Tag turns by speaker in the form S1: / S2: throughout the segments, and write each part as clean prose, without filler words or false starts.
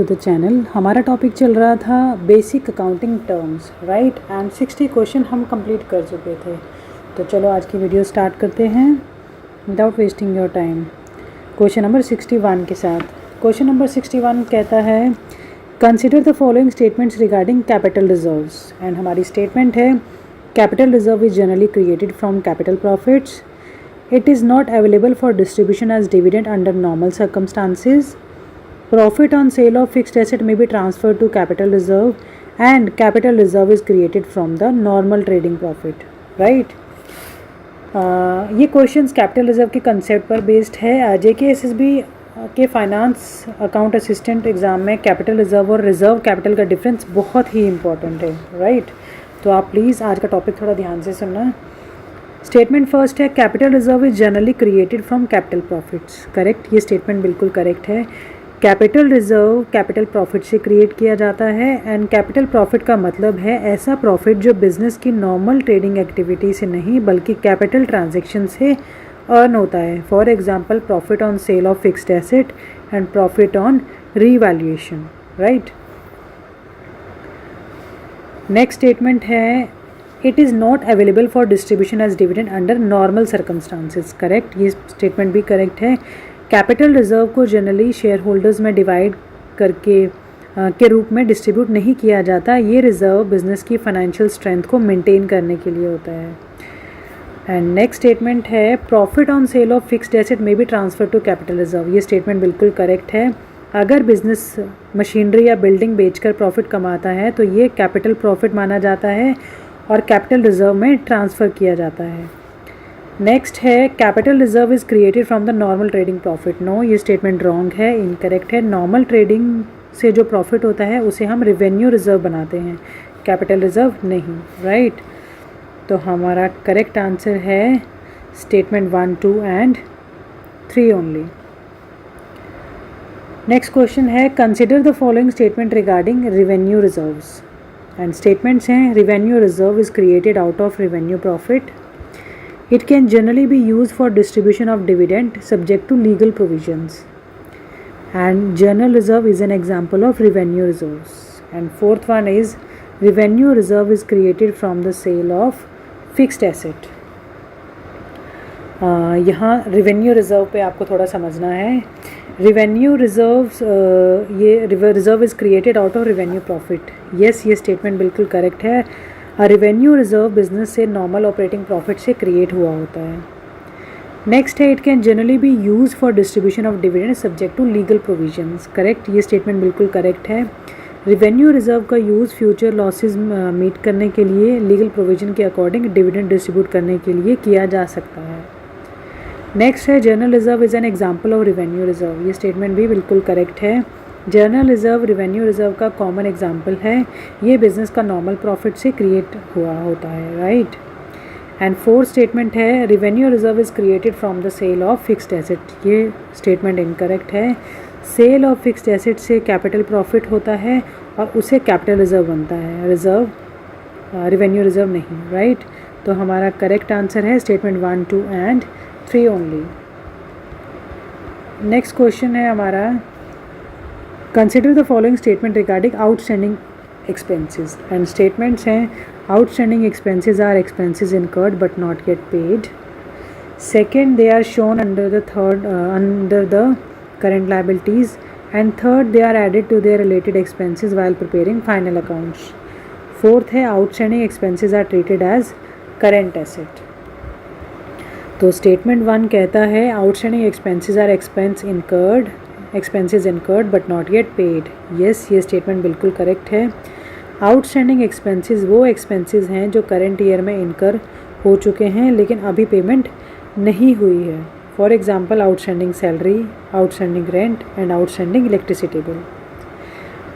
S1: To the channel. हमारा topic चल रहा था basic accounting terms, right, and 60 question हम कंप्लीट कर चुके थे। तो चलो आज की वीडियो स्टार्ट करते हैं without wasting your time question number 61 के साथ। क्वेश्चन नंबर 61 कहता है consider the following statements regarding capital reserves. And हमारी स्टेटमेंट है capital reserve is generally created from capital profits. It is not available for distribution as dividend under normal circumstances. Profit on sale of fixed asset may be transferred to capital reserve and capital reserve is created from the normal trading profit. Right? ये questions capital reserve के concept पर based है। JKSSB के finance account assistant exam में capital reserve और reserve capital का difference बहुत ही important है, राइट? तो आप प्लीज़ आज का टॉपिक थोड़ा ध्यान से सुनना। स्टेटमेंट फर्स्ट है capital reserve is generally created from capital profits. Correct, ये स्टेटमेंट बिल्कुल करेक्ट है। कैपिटल रिजर्व कैपिटल प्रॉफिट से क्रिएट किया जाता है एंड कैपिटल प्रॉफिट का मतलब है ऐसा प्रॉफिट जो बिजनेस की नॉर्मल ट्रेडिंग एक्टिविटी से नहीं बल्कि कैपिटल ट्रांजैक्शन से अर्न होता है। For example profit on sale of fixed asset and profit on revaluation, right. Next statement है it is not available for distribution as dividend under normal circumstances. Correct, ये statement भी correct है। Capital reserve को generally share holders में divide करके के रूप में डिस्ट्रीब्यूट नहीं किया जाता। ये रिजर्व बिजनेस की फाइनेंशियल स्ट्रेंथ को मेंटेन करने के लिए होता है। एंड नेक्स्ट स्टेटमेंट है profit on sale of fixed asset में be transfer to capital reserve. ये स्टेटमेंट बिल्कुल करेक्ट है। अगर बिजनेस मशीनरी या बिल्डिंग बेचकर प्रॉफिट कमाता है तो ये कैपिटल प्रॉफिट माना जाता है और कैपिटल रिजर्व में ट्रांसफ़र किया जाता है। नेक्स्ट है capital reserve is created from the normal trading profit. No, ये स्टेटमेंट रॉन्ग है, इनकरेक्ट है। नॉर्मल ट्रेडिंग से जो प्रॉफिट होता है उसे हम रेवेन्यू रिजर्व बनाते हैं, कैपिटल रिजर्व नहीं, राइट। तो हमारा करेक्ट आंसर है statement 1, 2 and 3 only. Next question है consider the following statement regarding revenue reserves. And statements हैं revenue reserve is created out of revenue profit. It can generally be use for distribution of dividend subject to legal provisions. And general reserve is an example of revenue reserves. And fourth one is revenue reserve is created from the sale of fixed asset. यहाँ revenue reserve पे आपको थोड़ा समझना है। Revenue reserves ये reserve is created out of revenue profit. Yes, ये statement बिल्कुल correct है। रेवेन्यू रिजर्व बिजनेस से नॉर्मल ऑपरेटिंग प्रॉफिट से क्रिएट हुआ होता है। नेक्स्ट है it can generally be use for distribution of dividend subject to legal provisions. Correct, ये स्टेटमेंट बिल्कुल करेक्ट है। रेवेन्यू रिजर्व का यूज़ फ्यूचर लॉसेस मीट करने के लिए लीगल प्रोविजन के अकॉर्डिंग डिविडेंड डिस्ट्रीब्यूट करने के लिए किया जा सकता है। नेक्स्ट है general reserve is an example of revenue reserve. ये स्टेटमेंट भी बिल्कुल करेक्ट है। जनरल रिजर्व रेवेन्यू रिजर्व का कॉमन एग्जाम्पल है। ये बिजनेस का नॉर्मल प्रॉफिट से क्रिएट हुआ होता है, राइट। एंड फोर्थ स्टेटमेंट है revenue reserve is created from the sale of fixed asset. ये स्टेटमेंट इनकरेक्ट है। सेल ऑफ फिक्स्ड एसेट से कैपिटल प्रॉफिट होता है और उसे कैपिटल रिजर्व बनता है, रिजर्व रेवेन्यू रिजर्व नहीं, राइट। तो हमारा करेक्ट आंसर है statement 1, 2 and 3 only. Next question है हमारा consider the following statement regarding outstanding expenses. And statements हैं outstanding expenses are expenses incurred but not yet paid. Second, they are shown under the current liabilities. And third, they are added to their related expenses while preparing final accounts. Fourth है outstanding expenses are treated as current asset. तो statement 1 कहता है outstanding expenses are expenses incurred but not yet paid. Yes, ये statement बिल्कुल correct है। outstanding expenses वो expenses हैं जो current year में incur हो चुके हैं लेकिन अभी payment नहीं हुई है। For example outstanding salary, outstanding rent and outstanding electricity bill.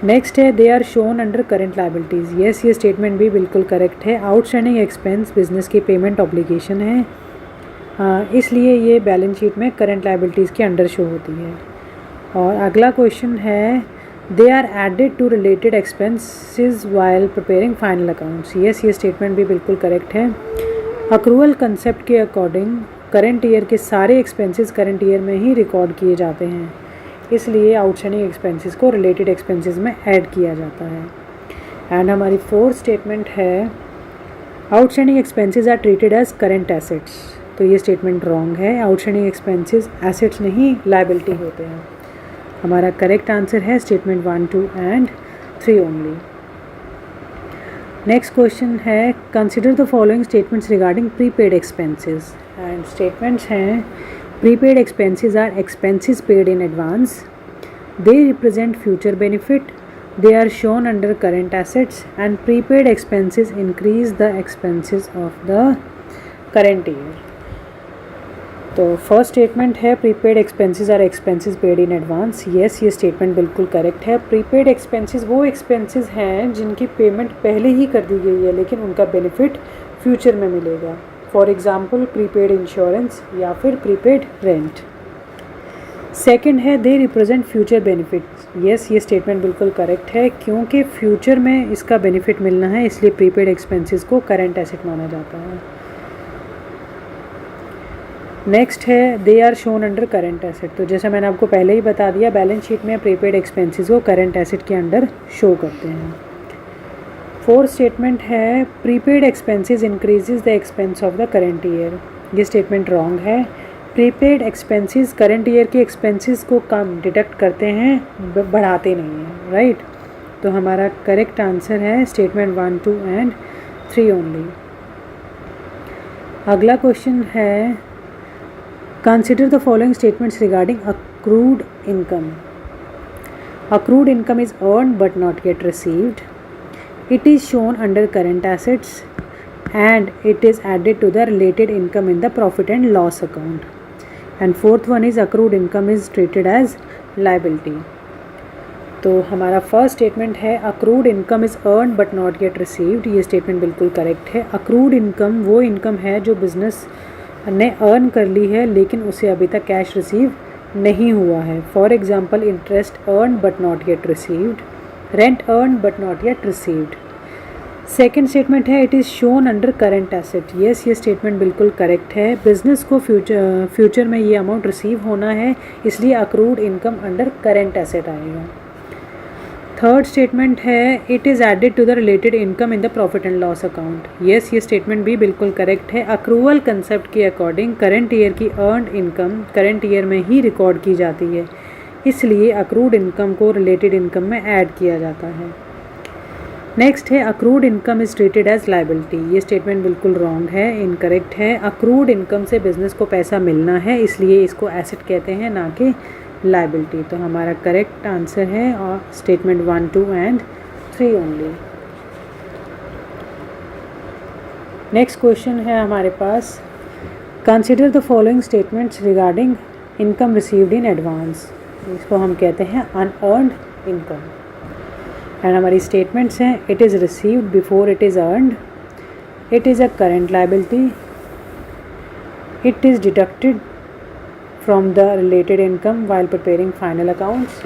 S1: Next है they are shown under current liabilities. Yes, ये स्टेटमेंट भी बिल्कुल करेक्ट है। आउटस्टैंडिंग एक्सपेंस बिजनेस की पेमेंट ऑब्लिगेशन है, इसलिए ये बैलेंस शीट में करेंट लाइबिलिटीज़ के अंडर शो होती है। और अगला क्वेश्चन है they are added to related expenses while preparing final accounts. Yes, ये स्टेटमेंट भी बिल्कुल करेक्ट है। अक्रूवल कंसेप्ट के अकॉर्डिंग करंट ईयर के सारे एक्सपेंसेस करंट ईयर में ही रिकॉर्ड किए जाते हैं, इसलिए आउटस्टैंडिंग एक्सपेंसेस को रिलेटेड एक्सपेंसेस में ऐड किया जाता है। एंड हमारी फोर्थ स्टेटमेंट है outstanding expenses are treated as current assets. तो ये स्टेटमेंट रॉन्ग है, आउटस्टैंडिंग एक्सपेंसेस एसेट्स नहीं लायबिलिटी होते हैं। हमारा करेक्ट आंसर है statement 1, 2 and 3 only. Next question है consider the following statements regarding prepaid expenses. And statements हैं prepaid expenses are expenses paid in advance, they represent future benefit, they are shown under current assets, and prepaid expenses increase the expenses of the current year। तो first statement है prepaid expenses are expenses paid in advance. Yes, ये statement बिल्कुल correct है। Prepaid expenses वो expenses हैं जिनकी payment पहले ही कर दी गई है लेकिन उनका बेनिफिट फ्यूचर में मिलेगा। फॉर एग्जांपल प्रीपेड इंश्योरेंस या फिर प्रीपेड रेंट। सेकंड है they represent future benefits. Yes, ये स्टेटमेंट बिल्कुल करेक्ट है क्योंकि फ्यूचर में इसका बेनिफिट मिलना है, इसलिए प्रीपेड एक्सपेंसेस को करंट एसेट माना जाता है। नेक्स्ट है they are shown under current asset. तो जैसा मैंने आपको पहले ही बता दिया, बैलेंस शीट में प्रीपेड एक्सपेंसेस को करंट एसेट के अंडर शो करते हैं। फोर्थ स्टेटमेंट है prepaid expenses increases the expense of the current year. ये स्टेटमेंट रॉन्ग है। प्रीपेड एक्सपेंसेस करंट ईयर के एक्सपेंसेस को कम डिडक्ट करते हैं, बढ़ाते नहीं हैं, राइट। तो हमारा करेक्ट आंसर है स्टेटमेंट 1, 2 एंड 3 ओनली। अगला क्वेश्चन है consider the following statements regarding accrued income. Accrued income is earned but not yet received, it is shown under current assets and it is added to the related income in the profit and loss account. And fourth one is accrued income is treated as liability। तो हमारा first statement है accrued income is earn but not yet received. ये statement बिल्कुल correct है। Accrued income वो income है जो business ने अर्न कर ली है लेकिन उसे अभी तक कैश रिसीव नहीं हुआ है। For example interest earned but not yet received, rent earned but not yet received. Second statement है it is shown under current asset. Yes, ये स्टेटमेंट बिल्कुल करेक्ट है। बिजनेस को फ्यूचर में ये अमाउंट रिसीव होना है, इसलिए accrued income under current asset आएगा। थर्ड स्टेटमेंट है it is added to the related income in the profit and loss account. Yes, ये स्टेटमेंट भी बिल्कुल करेक्ट है। अक्रूवल कंसेप्ट के अकॉर्डिंग करंट ईयर की अर्नड इनकम करंट ईयर में ही रिकॉर्ड की जाती है, इसलिए अक्रूड इनकम को रिलेटेड इनकम में ऐड किया जाता है। नेक्स्ट है accrued income is treated as liability. ये स्टेटमेंट बिल्कुल रॉन्ग है, इनकरेक्ट है। अक्रूड इनकम से बिजनेस को पैसा मिलना है, इसलिए इसको एसेट कहते हैं, ना कि लायबिलिटी। तो हमारा करेक्ट आंसर है और statement 1, 2 and 3 only. Next question है हमारे पास consider the following statements regarding income received in advance. इसको हम कहते हैं अनअर्न्ड इनकम। एंड हमारी स्टेटमेंट्स हैं it is received before it is earned, it is a current liability, it is deducted from the related income while preparing final accounts,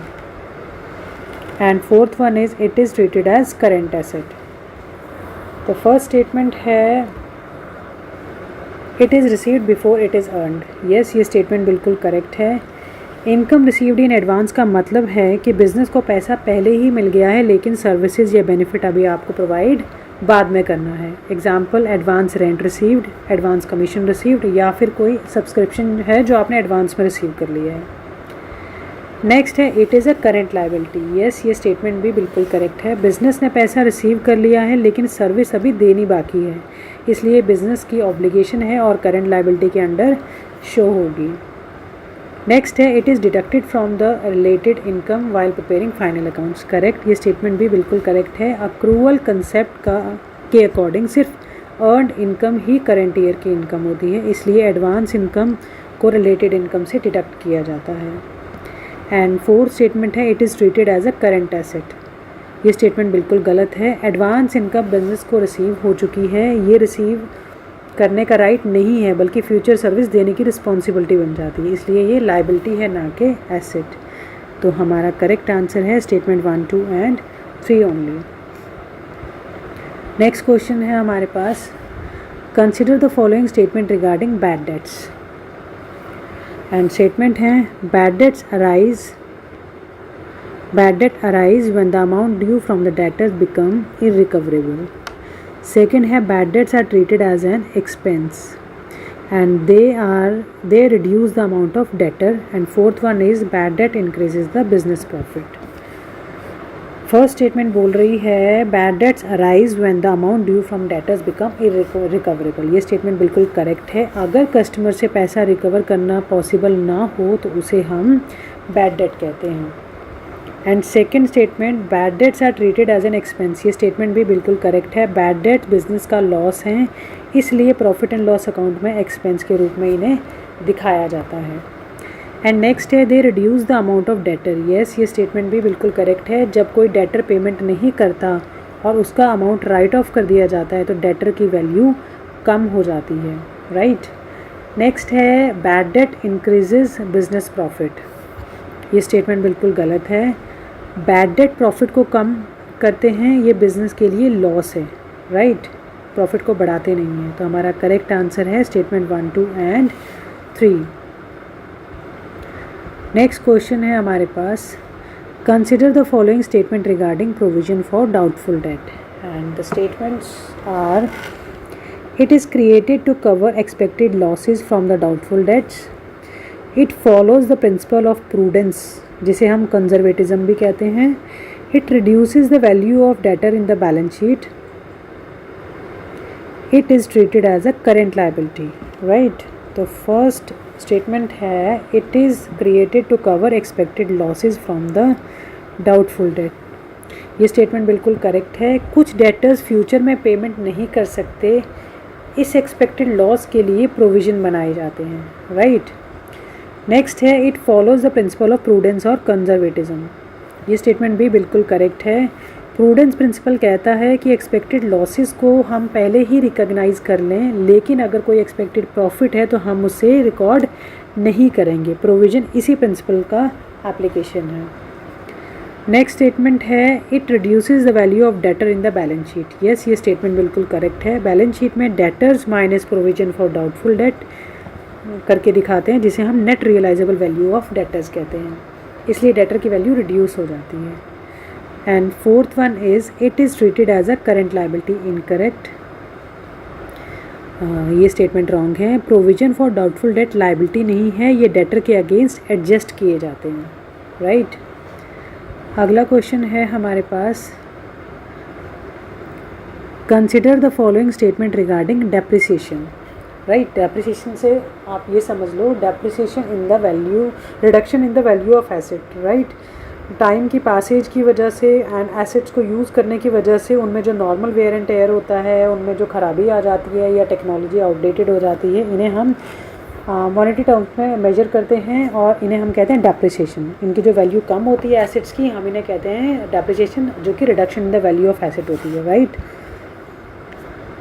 S1: and fourth one is it is treated as current asset. तो first statement है it is received before it is earned. Yes, ये statement बिल्कुल correct है। Income received in advance का मतलब है कि business को पैसा पहले ही मिल गया है लेकिन सर्विसेज या बेनिफिट अभी आपको प्रोवाइड बाद में करना है। Example advance rent received, advance commission received, या फिर कोई सब्सक्रिप्शन है जो आपने एडवांस में रिसीव कर लिया है। नेक्स्ट है it is a current liability. Yes, ये स्टेटमेंट भी बिल्कुल करेक्ट है। बिज़नेस ने पैसा रिसीव कर लिया है लेकिन सर्विस अभी देनी बाकी है, इसलिए बिज़नेस की ऑब्लिगेशन है और करेंट लायबिलिटी के अंडर शो होगी। नेक्स्ट है it is deducted from the related income while preparing final accounts. Correct, ये स्टेटमेंट भी बिल्कुल करेक्ट है। अक्रूवल कंसेप्ट के अकॉर्डिंग सिर्फ अर्नड इनकम ही करंट ईयर की इनकम होती है, इसलिए एडवांस इनकम को रिलेटेड इनकम से डिडक्ट किया जाता है। एंड फोर्थ स्टेटमेंट है it is treated as a current asset. ये स्टेटमेंट बिल्कुल गलत है। एडवांस इनकम बिजनेस को रिसीव हो चुकी है, ये रिसीव करने का राइट नहीं है बल्कि फ्यूचर सर्विस देने की रिस्पॉन्सिबिलिटी बन जाती है, इसलिए ये लायबिलिटी है ना कि एसेट। तो हमारा करेक्ट आंसर है statement 1, 2 and 3 only. Next question है हमारे पास consider the following statement regarding bad debts. And statement हैं bad debts arise Bad debt arise when the amount due from the debtors become irrecoverable. Second है bad debts are treated as an expense and they reduce the amount of debtor. And fourth one is bad debt increases the business profit. First statement बोल रही है bad debts arise when the amount due from debtors become irrecoverable. ये statement बिल्कुल correct है. अगर customer से पैसा recover करना पॉसिबल ना हो तो उसे हम बैड डेट कहते हैं. And second statement bad debts are treated as an expense. ये स्टेटमेंट भी बिल्कुल करेक्ट है. बैड डेट बिजनेस का लॉस है, इसलिए प्रॉफिट एंड लॉस अकाउंट में एक्सपेंस के रूप में इन्हें दिखाया जाता है. एंड नेक्स्ट है they reduce the amount of debtor. Yes, ये स्टेटमेंट भी बिल्कुल करेक्ट है. जब कोई डेटर पेमेंट नहीं करता और उसका अमाउंट राइट ऑफ कर दिया जाता है तो डेटर की वैल्यू कम हो जाती है. राइट. नेक्स्ट है bad date increases business profit. ये स्टेटमेंट बिल्कुल गलत है. बैड डेट प्रॉफिट को कम करते हैं, ये बिजनेस के लिए लॉस है. राइट. प्रॉफिट को बढ़ाते नहीं हैं. तो हमारा करेक्ट आंसर है स्टेटमेंट 1, 2 एंड 3. नेक्स्ट क्वेश्चन है हमारे पास consider the following statement regarding provision for doubtful debt. And the statements are it is created to cover expected losses from the doubtful debts. It follows the principle of prudence, जिसे हम conservatism भी कहते हैं. It reduces the value of debtor in the balance sheet. It is treated as a current liability. Right. तो first statement है it is created to cover expected losses from the doubtful debt. ये statement बिल्कुल correct है. कुछ debtors future में payment नहीं कर सकते, इस एक्सपेक्टेड लॉस के लिए प्रोविज़न बनाए जाते हैं. राइट. नेक्स्ट है it follows the principle of prudence और कंजर्वेटिज्म. ये स्टेटमेंट भी बिल्कुल करेक्ट है. प्रूडेंस प्रिंसिपल कहता है कि एक्सपेक्टेड लॉसेस को हम पहले ही रिकॉग्नाइज कर लें, लेकिन अगर कोई एक्सपेक्टेड प्रॉफिट है तो हम उसे रिकॉर्ड नहीं करेंगे. प्रोविज़न इसी प्रिंसिपल का एप्लीकेशन है. नेक्स्ट स्टेटमेंट है it reduces the value of debtor in the balance sheet. Yes, ये स्टेटमेंट बिल्कुल करेक्ट है. बैलेंस शीट में debtors minus provision for doubtful debt करके दिखाते हैं, जिसे हम net realisable value of debtors कहते हैं. इसलिए डेटर की वैल्यू रिड्यूस हो जाती है. And fourth one is it is treated as a current liability. Incorrect. ये स्टेटमेंट रॉन्ग है. Provision for doubtful debt liability नहीं है, ये डेटर के अगेंस्ट एडजस्ट किए जाते हैं. राइट. अगला क्वेश्चन है हमारे पास consider the following statement regarding depreciation. Right. Depreciation से आप ये समझ लो depreciation in the value, reduction in the value of asset. Right. Time की पासेज की वजह से एंड एसेट्स को यूज़ करने की वजह से उनमें जो नॉर्मल वेयर एंड टेयर होता है, उनमें जो खराबी आ जाती है या टेक्नोलॉजी आउटडेटेड हो जाती है, इन्हें हम मॉनेटरी टर्म्स में मेजर करते हैं और इन्हें हम कहते हैं डेप्रिसिएशन. इनकी जो वैल्यू कम होती है एसेट्स की, हम इन्हें कहते हैं डेप्रिसिएशन, जो कि reduction in the value of asset होती है. राइट.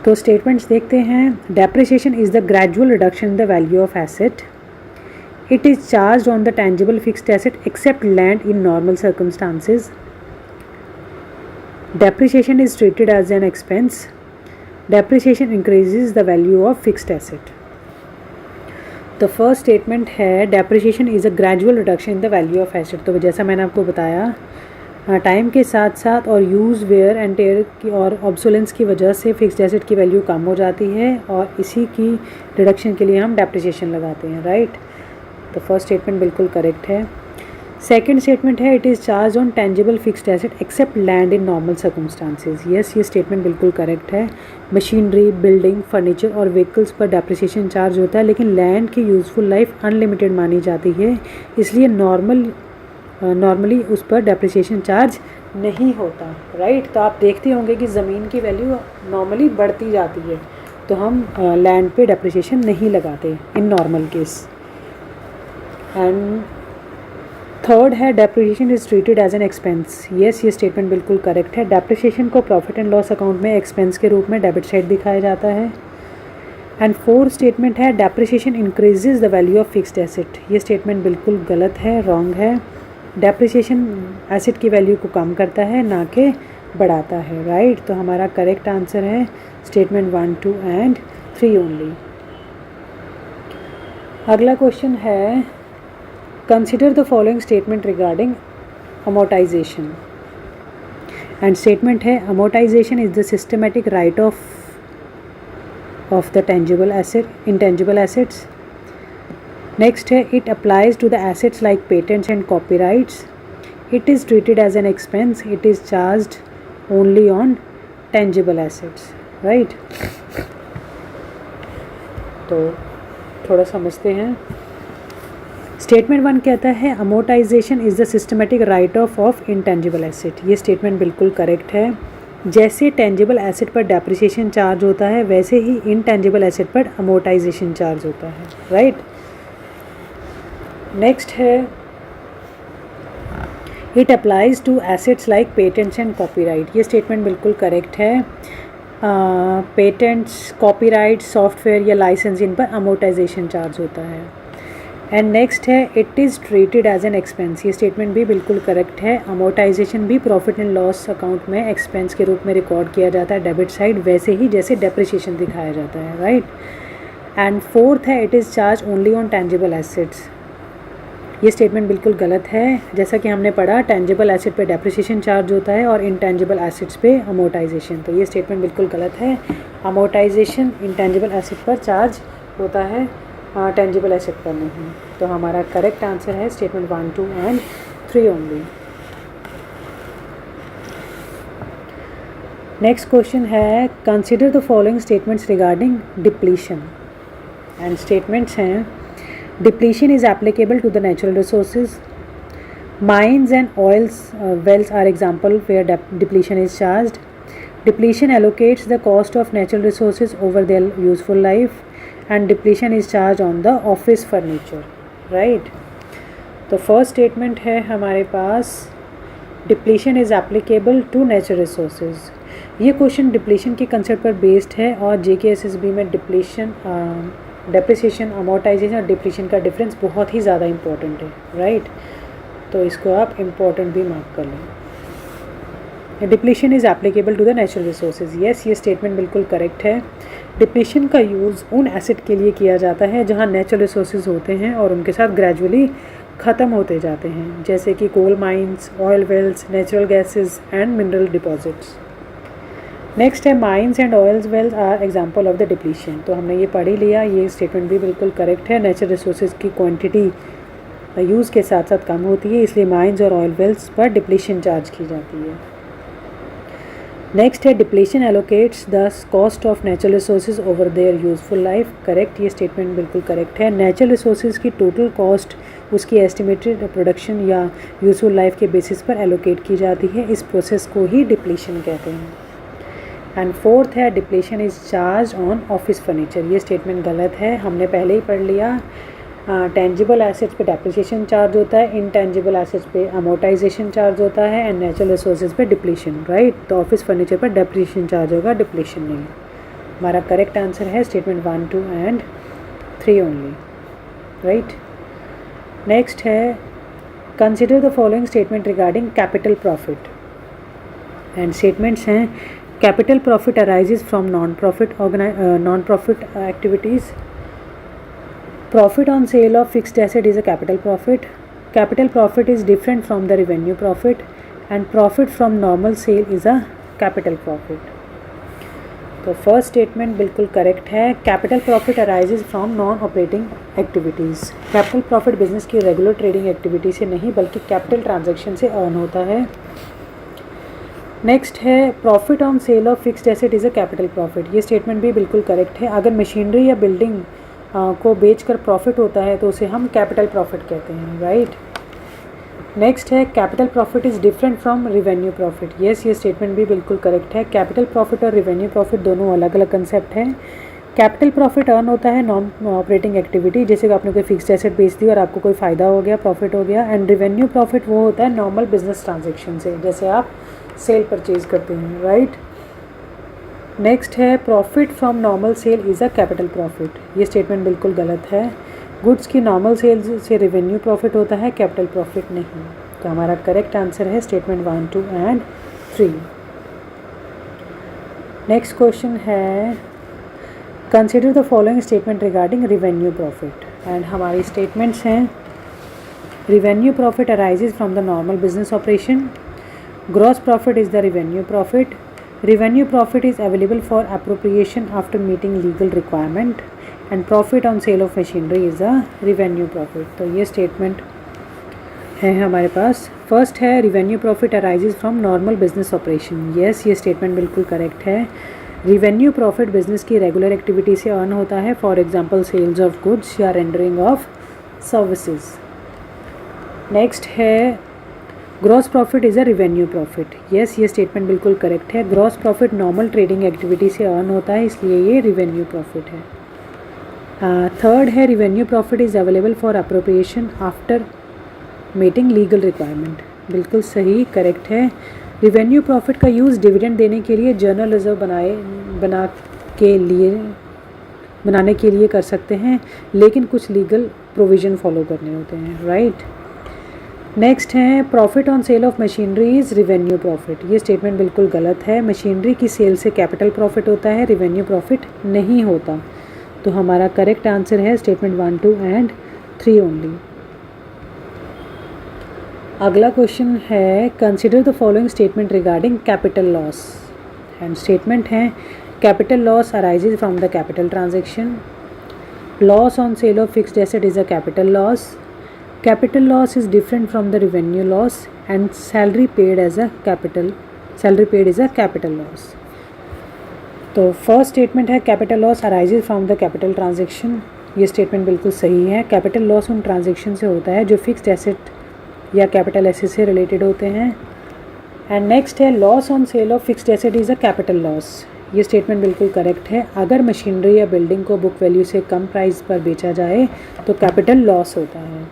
S1: तो स्टेटमेंट्स देखते हैं. Depreciation is the gradual reduction in the value of asset. It is charged on the tangible fixed asset except land in normal circumstances. Depreciation is treated as an expense. Depreciation increases the value of fixed asset. The first statement है depreciation is a gradual reduction in the value of asset. तो जैसा मैंने आपको बताया, time के साथ साथ और यूज़ वेयर एंड टेयर की और ऑब्सोलेंस की वजह से फिक्स्ड एसेट की वैल्यू कम हो जाती है और इसी की रिडक्शन के लिए हम डेप्रिसिएशन लगाते हैं. राइट. तो फर्स्ट स्टेटमेंट बिल्कुल करेक्ट है. सेकंड स्टेटमेंट है it is charge on tangible fixed asset except land in normal circumstances. Yes, ये स्टेटमेंट बिल्कुल करेक्ट है. मशीनरी, बिल्डिंग, फर्नीचर और व्हीकल्स पर डेप्रिसिएशन चार्ज होता है, लेकिन लैंड की यूज़फुल लाइफ अनलिमिटेड मानी जाती है, इसलिए नॉर्मली उस पर डेप्रिसिएशन चार्ज नहीं होता. राइट. तो आप देखते होंगे कि ज़मीन की वैल्यू नॉर्मली बढ़ती जाती है, तो हम लैंड पे डेप्रिसिएशन नहीं लगाते in normal case. And third है depreciation is treated as an expense. Yes, ये स्टेटमेंट बिल्कुल करेक्ट है. डेप्रिसिएशन को प्रॉफिट एंड लॉस अकाउंट में एक्सपेंस के रूप में डेबिट साइड दिखाया जाता है. एंड फोर्थ स्टेटमेंट है depreciation increases the value of fixed asset. ये स्टेटमेंट बिल्कुल गलत है, रॉन्ग है. डेप्रिसिएशन एसेट की वैल्यू को कम करता है, ना कि बढ़ाता है. राइट. तो हमारा करेक्ट आंसर है स्टेटमेंट 1, 2 एंड 3 ओनली. अगला क्वेश्चन है consider the following statement regarding amortization. And statement है amortization is the systematic write off of the intangible assets. Next है it applies to the assets like patents and copyrights. It is treated as an expense. It is charged only on tangible assets. Right? तो थोड़ा समझते हैं. Statement 1 कहता है amortisation is the systematic write off intangible asset. ये statement बिल्कुल correct है. जैसे टेंजिबल एसेट पर डेप्रिसिएशन चार्ज होता है वैसे ही इनटेंजिबल एसेट पर अमोर्टाइजेशन चार्ज होता है. राइट. नेक्स्ट है it applies to assets like patents and copyright. ये स्टेटमेंट बिल्कुल करेक्ट है. पेटेंट्स, कॉपीराइट, सॉफ्टवेयर या लाइसेंस इन पर अमोर्टाइजेशन चार्ज होता है. एंड नेक्स्ट है it is treated as an expense. ये स्टेटमेंट भी बिल्कुल करेक्ट है. अमोर्टाइजेशन भी प्रॉफिट एंड लॉस अकाउंट में एक्सपेंस के रूप में रिकॉर्ड किया जाता है डेबिट साइड, वैसे ही जैसे डेप्रिसिएशन दिखाया जाता है. राइट. एंड फोर्थ है it is charge only on tangible assets. ये स्टेटमेंट बिल्कुल गलत है. जैसा कि हमने पढ़ा टेंजिबल एसेट पे डेप्रिसिएशन चार्ज होता है और इंटेंजिबल एसेट्स पे अमोर्टाइजेशन. तो ये स्टेटमेंट बिल्कुल गलत है. अमोर्टाइजेशन इंटेंजिबल एसेट पर चार्ज होता है, टेंजिबल एसेट पर नहीं. तो हमारा करेक्ट आंसर है statement 1, 2 and 3 only. Next question है consider the following statements regarding depletion. And statements हैं depletion is applicable to the natural resources. Mines and oils wells are example where depletion is charged. Depletion allocates the cost of natural resources over their useful life and depletion is charged on the office furniture. Right. तो first statement है हमारे पास depletion is applicable to natural resources. ये question depletion के concept पर based है और JKSSB में डेप्रिसिएशन, अमोर्टाइजेशन और डिप्लीशन का डिफरेंस बहुत ही ज़्यादा इंपॉर्टेंट है. राइट. तो इसको आप इम्पॉर्टेंट भी मार्क कर लें. Depletion is applicable to the natural resources. Yes, ये स्टेटमेंट बिल्कुल करेक्ट है. डिप्लीशन का यूज़ उन एसेट के लिए किया जाता है जहाँ नेचुरल रिसोर्सेज होते हैं और उनके साथ ग्रेजुअली ख़त्म होते जाते हैं, जैसे कि coal mines, oil wells, natural gases and mineral deposits. Next है mines and oils wells are example of the depletion. तो हमने ये पढ़ ही लिया. ये स्टेटमेंट भी बिल्कुल करेक्ट है. नेचुरल रिसोर्सेज की क्वांटिटी यूज़ के साथ साथ कम होती है, इसलिए माइंस और ऑयल वेल्स पर डिप्लीशन चार्ज की जाती है. नेक्स्ट है depletion allocates the cost of natural resources over their useful life. Correct. ये स्टेटमेंट बिल्कुल करेक्ट है. नेचुरल रिसोर्सेज की टोटल कॉस्ट उसकी एस्टिमेटेड प्रोडक्शन या यूजफुल लाइफ के बेसिस पर एलोकेट की जाती है. इस प्रोसेस को ही डिप्लीशन कहते हैं. एंड फोर्थ है depletion is charge on office furniture. ये स्टेटमेंट गलत है. हमने पहले ही पढ़ लिया. टेंजिबल एसेट्स पे डेप्रिसिएशन चार्ज होता है, इनटेंजिबल एसेट्स पे अमोर्टाइजेशन चार्ज होता है एंड नेचुरल रिसोर्सेज पे डिप्लीशन. राइट. तो ऑफिस फर्नीचर पर डेप्रिसिएशन चार्ज होगा, डिप्लीशन नहीं. हमारा करेक्ट आंसर है statement 1, 2 and 3 only. Right. Next है consider the following statement regarding capital profit. And statements हैं capital profit arises from non-profit activities. Profit on sale of fixed asset is a capital profit. Capital profit is different from the revenue profit and profit from normal sale is a capital profit. तो first statement बिल्कुल correct है. Capital profit arises from non operating activities. Capital profit business की regular trading activity से नहीं बल्कि capital transaction से earn होता है. नेक्स्ट है profit on sale of fixed asset is a capital profit. ये स्टेटमेंट भी बिल्कुल करेक्ट है. अगर मशीनरी या बिल्डिंग को बेचकर प्रॉफिट होता है तो उसे हम कैपिटल प्रॉफिट कहते हैं. राइट. नेक्स्ट है capital profit is different from revenue profit. Yes, ये स्टेटमेंट भी बिल्कुल करेक्ट है. कैपिटल प्रॉफिट और रिवेन्यू प्रॉफिट दोनों अलग अलग कंसेप्ट हैं. कैपिटल प्रॉफिट अर्न होता है नॉन ऑपरेटिंग एक्टिविटी, जैसे कि आपने कोई फिक्स्ड एसेट बेच दी और आपको कोई फ़ायदा हो गया, प्रॉफिट हो गया. एंड रिवेन्यू प्रॉफिट वो होता है नॉर्मल बिजनेस ट्रांजेक्शन से, जैसे आप सेल परचेज करते हैं. राइट. नेक्स्ट है profit from normal sale is a capital profit. ये स्टेटमेंट बिल्कुल गलत है. गुड्स की नॉर्मल सेल से रेवेन्यू प्रॉफिट होता है, कैपिटल प्रॉफिट नहीं. तो हमारा करेक्ट आंसर है स्टेटमेंट 1, 2 एंड 3. नेक्स्ट क्वेश्चन है consider the following statement regarding revenue profit. And हमारी स्टेटमेंट्स हैं Revenue profit arises from the normal business operation. Gross profit is the revenue profit. Revenue profit is available for appropriation after meeting legal requirement, and profit on sale of machinery is a revenue profit. तो ये statement है हमारे पास. First है revenue profit arises from normal business operation. Yes, ये statement बिल्कुल correct है. Revenue profit business की रेगुलर एक्टिविटी से अर्न होता है, for example sales of goods या रेंडरिंग ऑफ सर्विसेज. नेक्स्ट है gross profit is a revenue profit. Yes, ये स्टेटमेंट बिल्कुल करेक्ट है. Gross profit normal trading activity से अर्न होता है, इसलिए ये रिवेन्यू प्रॉफिट है. थर्ड है revenue profit is available for appropriation after meeting legal requirement. बिल्कुल सही, करेक्ट है. रिवेन्यू प्रॉफिट का यूज़ डिविडेंड देने के लिए, जर्नल रिजर्व बनाने के लिए कर सकते हैं, लेकिन कुछ लीगल प्रोविज़न फॉलो करने होते हैं, राइट. नेक्स्ट है profit on sale of machinery is revenue profit. ये स्टेटमेंट बिल्कुल गलत है. मशीनरी की सेल से कैपिटल प्रॉफिट होता है, रिवेन्यू प्रॉफिट नहीं होता. तो हमारा करेक्ट आंसर है स्टेटमेंट 1, 2 एंड 3 ओनली. अगला क्वेश्चन है consider the following statement regarding capital loss. And statement है capital loss arises from the capital transaction. Loss on sale of fixed asset is a capital loss. Capital loss is different from the revenue loss, and salary paid is a capital loss. तो first statement है capital loss arises from the capital transaction. ये statement बिल्कुल सही है. Capital loss उन transaction से होता है जो फिक्स्ड एसेट या कैपिटल एसेट से रिलेटेड होते हैं. एंड नेक्स्ट है loss on sale of fixed asset is a capital loss. ये स्टेटमेंट बिल्कुल करेक्ट है. अगर मशीनरी या बिल्डिंग को बुक वैल्यू से कम प्राइस पर बेचा जाए तो कैपिटल लॉस होता है.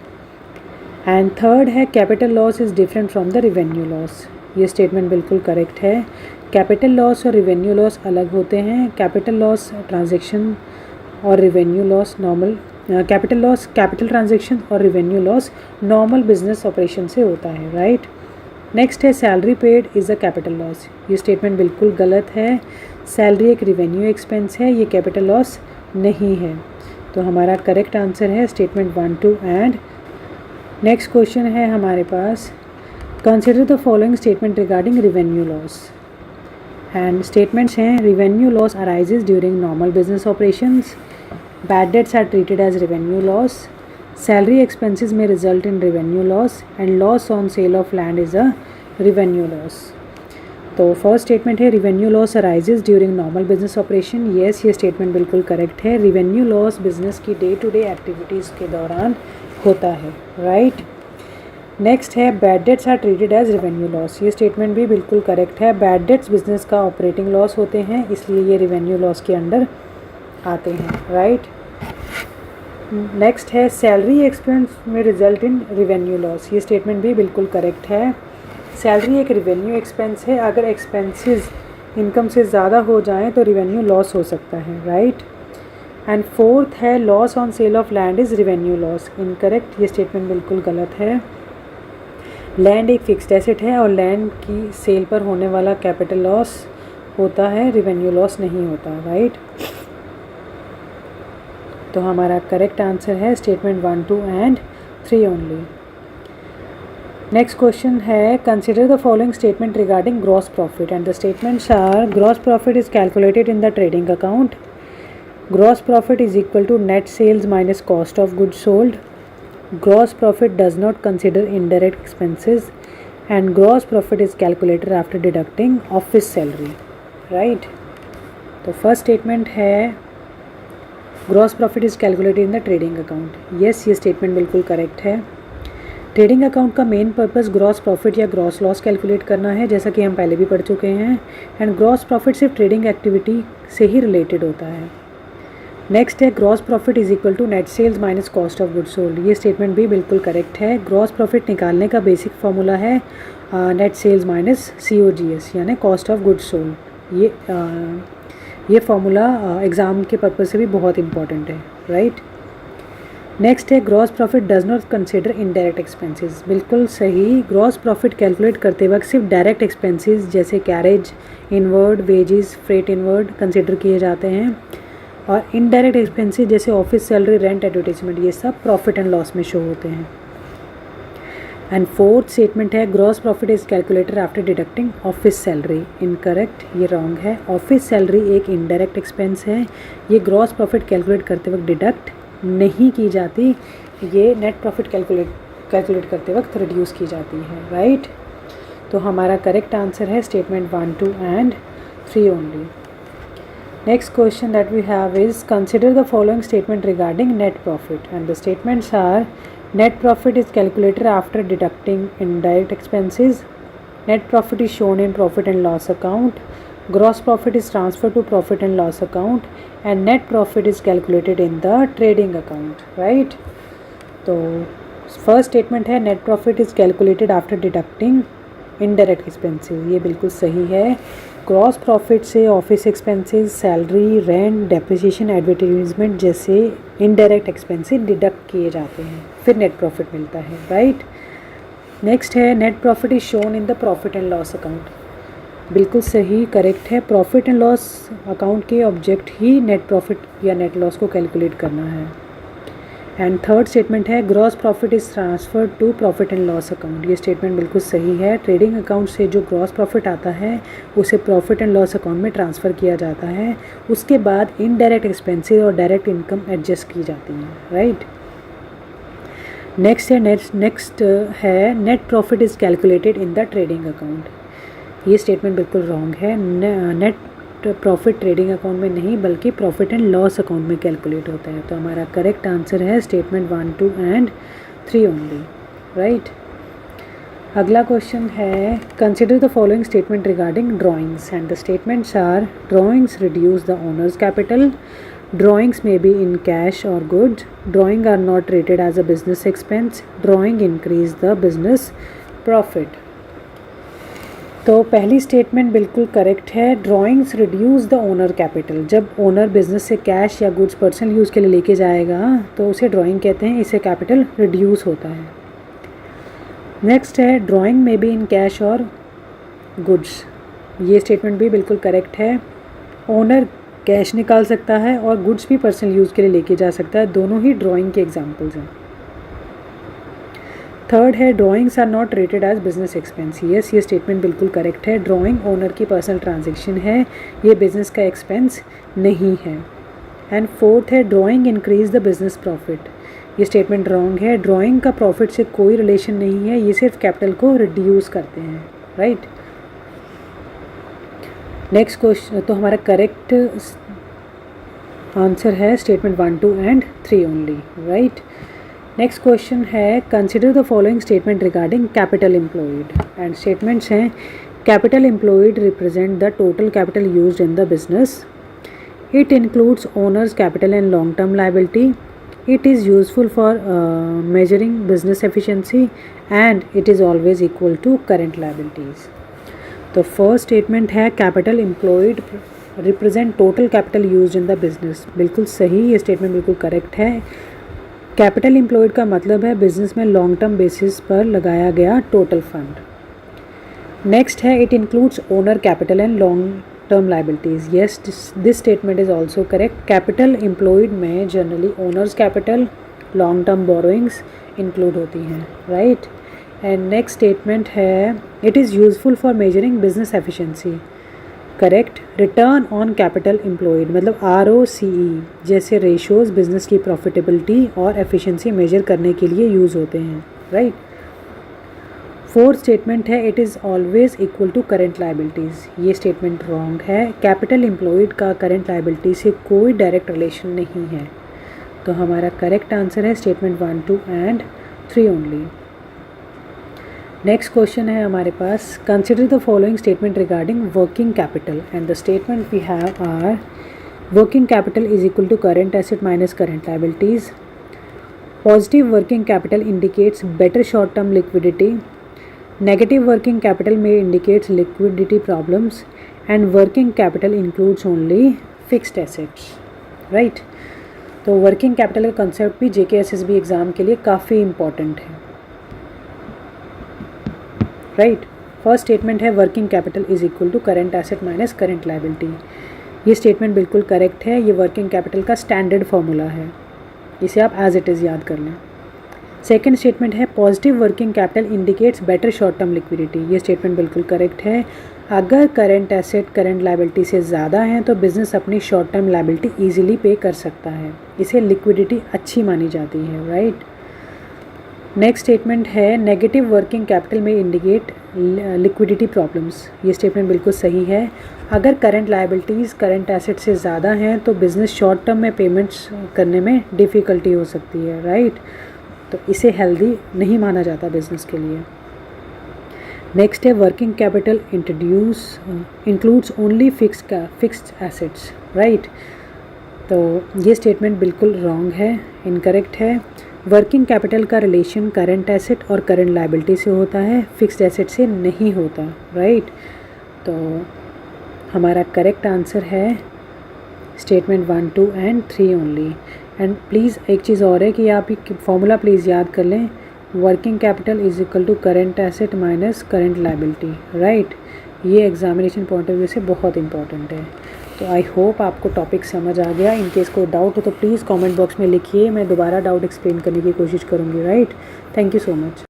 S1: एंड थर्ड है capital loss is different from the revenue loss. ये स्टेटमेंट बिल्कुल करेक्ट है. कैपिटल लॉस और रिवेन्यू लॉस अलग होते हैं. कैपिटल लॉस ट्रांजैक्शन और रिवेन्यू लॉस कैपिटल ट्रांजैक्शन और revenue loss normal business operation से होता है, राइट. नेक्स्ट है salary paid is a capital loss. ये स्टेटमेंट बिल्कुल गलत है. सैलरी एक रिवेन्यू एक्सपेंस है, ये कैपिटल लॉस नहीं है. तो हमारा करेक्ट आंसर है स्टेटमेंट 1, 2 एंड. नेक्स्ट क्वेश्चन है हमारे पास consider the following statement regarding revenue loss. And statements हैं revenue loss arises during normal business operations. Bad debts are treated as revenue loss. Salary expenses में result in revenue loss. And loss on sale of land is a revenue loss. तो first statement है revenue loss arises during normal business operation. Yes, ये statement बिल्कुल correct है. Revenue loss business की day to day activities के दौरान होता है, राइट. नेक्स्ट है bad debts are treated as revenue loss. ये स्टेटमेंट भी बिल्कुल करेक्ट है. बैड डेट्स बिजनेस का ऑपरेटिंग लॉस होते हैं, इसलिए ये रेवेन्यू लॉस के अंडर आते हैं, राइट. नेक्स्ट है सैलरी एक्सपेंस में रिजल्ट इन रेवेन्यू लॉस. ये स्टेटमेंट भी बिल्कुल करेक्ट है. सैलरी एक रेवेन्यू एक्सपेंस है. अगर एक्सपेंसेस इनकम से ज़्यादा हो जाएं तो रेवेन्यू लॉस हो सकता है, राइट. एंड फोर्थ है loss on sale of land is revenue loss. Incorrect, ये स्टेटमेंट बिल्कुल गलत है. लैंड एक फिक्स्ड एसेट है और लैंड की सेल पर होने वाला कैपिटल लॉस होता है, रेवेन्यू लॉस नहीं होता, राइट. तो हमारा करेक्ट आंसर है statement 1, 2 and 3 only. Next question है consider the following statement regarding gross profit. And the statements are gross profit is calculated in the trading account. Gross profit is equal to net sales minus cost of goods sold. Gross profit does not consider indirect expenses, and gross profit is calculated after deducting office salary, right. तो first statement है gross profit is calculated in the trading account. Yes, ये statement बिल्कुल correct है. Trading account का main purpose gross profit या gross loss calculate करना है, जैसा कि हम पहले भी पढ़ चुके हैं. एंड ग्रॉस प्रॉफिट सिर्फ ट्रेडिंग एक्टिविटी से ही रिलेटेड होता है. नेक्स्ट है gross profit is equal to net sales minus cost of goods sold. ये स्टेटमेंट भी बिल्कुल करेक्ट है. ग्रॉस प्रॉफिट निकालने का बेसिक फार्मूला है नेट सेल्स माइनस COGS यानी कॉस्ट ऑफ गुड्स सोल्ड. ये फार्मूला एग्ज़ाम के पर्पज़ से भी बहुत इंपॉर्टेंट है, राइट. नेक्स्ट है gross profit does not consider indirect expenses. बिल्कुल सही. ग्रॉस प्रॉफिट कैलकुलेट करते वक्त सिर्फ डायरेक्ट एक्सपेंसेस जैसे carriage inward, wages, freight inward consider किए जाते हैं, और इनडायरेक्ट एक्सपेंसेस जैसे ऑफिस सैलरी, रेंट, एडवर्टीजमेंट, ये सब प्रॉफिट एंड लॉस में शो होते हैं. एंड फोर्थ स्टेटमेंट है gross profit is calculated after deducting office salary. Incorrect, ये रॉन्ग है। ऑफिस सैलरी एक इनडायरेक्ट एक्सपेंस है, ये ग्रॉस प्रॉफिट कैलकुलेट करते वक्त डिडक्ट नहीं की जाती, ये नेट प्रॉफिट कैलकुलेट करते वक्त रिड्यूस की जाती है, राइट। तो हमारा करेक्ट आंसर है statement 1, 2 and 3 only. Next question that we have is consider the following statement regarding net profit, and the statements are net profit is calculated after deducting indirect expenses, net profit is shown in profit and loss account, gross profit is transferred to profit and loss account, and net profit is calculated in the trading account, right। तो first statement है net profit is calculated after deducting indirect expenses, ये बिल्कुल सही है। Gross profit से office expenses, salary, rent, depreciation, advertisement जैसे indirect expenses deduct किए जाते हैं, फिर नेट प्रॉफिट मिलता है, राइट। नेक्स्ट है net profit is shown in the profit and loss account, बिल्कुल सही, करेक्ट है। प्रॉफिट एंड लॉस अकाउंट के ऑब्जेक्ट ही नेट प्रॉफिट या नेट लॉस को कैलकुलेट करना है। एंड थर्ड स्टेटमेंट है gross profit is transferred to profit and loss account, ये स्टेटमेंट बिल्कुल सही है। ट्रेडिंग अकाउंट से जो ग्रॉस प्रॉफिट आता है उसे प्रॉफिट एंड लॉस अकाउंट में ट्रांसफ़र किया जाता है, उसके बाद इनडायरेक्ट एक्सपेंसेस और डायरेक्ट इनकम एडजस्ट की जाती हैं, राइट। नेक्स्ट है net profit is calculated in the trading account, ये स्टेटमेंट बिल्कुल रॉन्ग है। नेट प्रॉफिट ट्रेडिंग अकाउंट में नहीं बल्कि प्रॉफिट एंड लॉस अकाउंट में कैलकुलेट होता है। तो हमारा करेक्ट आंसर है स्टेटमेंट 1, 2 एंड 3 ओनली, राइट। अगला क्वेश्चन है consider the following statement regarding drawings, and the statements are drawings reduce the owners capital, drawings may be in cash और goods, drawing are not rated as a business expense, drawing increase the business profit. तो पहली statement बिल्कुल correct है, drawings reduce the owner capital. जब owner business से cash या goods personal use के लिए लेके जाएगा तो उसे ड्राइंग कहते हैं, इससे कैपिटल रिड्यूस होता है। नेक्स्ट है ड्राइंग में बी इन कैश और गुड्स, ये स्टेटमेंट भी बिल्कुल करेक्ट है। ओनर कैश निकाल सकता है और गुड्स भी पर्सनल यूज़ के लिए लेके जा सकता है, दोनों ही ड्राइंग के एग्जाम्पल्स हैं। थर्ड है drawings are not rated as business expense, yes, ये स्टेटमेंट बिल्कुल करेक्ट है। ड्राइंग ओनर की पर्सनल ट्रांजैक्शन है, ये बिजनेस का एक्सपेंस नहीं है। एंड फोर्थ है drawing increase the business profit, ये स्टेटमेंट रॉन्ग है। ड्राइंग का प्रॉफिट से कोई रिलेशन नहीं है, ये सिर्फ कैपिटल को रिड्यूस करते हैं, राइट। नेक्स्ट क्वेश्चन, तो हमारा करेक्ट आंसर है statement 1, 2 and 3 only, right. Next question है consider the following statement regarding capital employed, and statements हैं capital employed represent the total capital used in the business, it includes owners capital and long term liability, it is useful for measuring business efficiency, and it is always equal to current liabilities. तो first statement है capital employed represent total capital used in the business, बिल्कुल सही, ये statement बिल्कुल correct है। Capital employed का मतलब है बिजनेस में लॉन्ग टर्म बेसिस पर लगाया गया टोटल फंड। नेक्स्ट है it includes owner capital and long term liabilities, yes, this statement is also correct. Capital employed में generally owners capital, long term borrowings include होती हैं, राइट। एंड नेक्स्ट स्टेटमेंट है it is useful for measuring business efficiency, correct. Return on capital employed मतलब ROCE जैसे ratios business की profitability और efficiency measure करने के लिए यूज़ होते हैं, राइट। फोर्थ स्टेटमेंट है it is always equal to current liabilities, ये स्टेटमेंट रॉन्ग है। कैपिटल एम्प्लॉयड का करेंट लायबिलिटी से कोई डायरेक्ट रिलेशन नहीं है। तो हमारा करेक्ट आंसर है statement 1, 2 and 3 only. Next question है हमारे पास consider the following statement regarding working capital, and the statement we have are working capital is equal to current asset minus current liabilities, positive working capital indicates better short term liquidity, negative working capital में indicates liquidity problems, and working capital includes only fixed assets, right. तो working capital का concept भी JKSSB exam के लिए काफ़ी important है, right. First statement है working capital is equal to current asset minus current liability, ये स्टेटमेंट बिल्कुल करेक्ट है। ये वर्किंग कैपिटल का स्टैंडर्ड फार्मूला है, इसे आप एज इट इज़ याद कर लें। सेकंड स्टेटमेंट है positive working capital indicates better short term liquidity. ये स्टेटमेंट बिल्कुल करेक्ट है। अगर करंट एसेट करंट लायबिलिटी से ज़्यादा हैं तो बिज़नेस अपनी शॉर्ट टर्म लायबिलिटी ईजिली पे कर सकता है, इसे लिक्विडिटी अच्छी मानी जाती है, राइट। नेक्स्ट स्टेटमेंट है नेगेटिव वर्किंग कैपिटल में इंडिकेट लिक्विडिटी प्रॉब्लम्स। ये स्टेटमेंट बिल्कुल सही है। अगर करंट लायबिलिटीज़ करंट एसेट से ज़्यादा हैं तो बिज़नेस शॉर्ट टर्म में पेमेंट्स करने में डिफ़िकल्टी हो सकती है, राइट। तो इसे हेल्दी नहीं माना जाता बिज़नेस के लिए। नेक्स्ट है working capital includes only fixed assets, right. तो ये स्टेटमेंट बिल्कुल रॉन्ग है, इनकरेक्ट है। वर्किंग कैपिटल का रिलेशन करंट एसेट और करंट लायबिलिटी से होता है, फिक्स्ड एसेट से नहीं होता, राइट। तो हमारा करेक्ट आंसर है statement 1, 2 and 3 only. And please एक चीज़ और है कि आप एक फॉर्मूला प्लीज़ याद कर लें, working capital is equal to current asset minus current liability, right. ये एग्जामिनेशन पॉइंट ऑफ व्यू से बहुत इंपॉर्टेंट है। तो आई होप आपको टॉपिक समझ आ गया। इन केस कोई डाउट हो तो प्लीज़ कमेंट बॉक्स में लिखिए, मैं दोबारा डाउट एक्सप्लेन करने की कोशिश करूँगी, right. Thank you so much.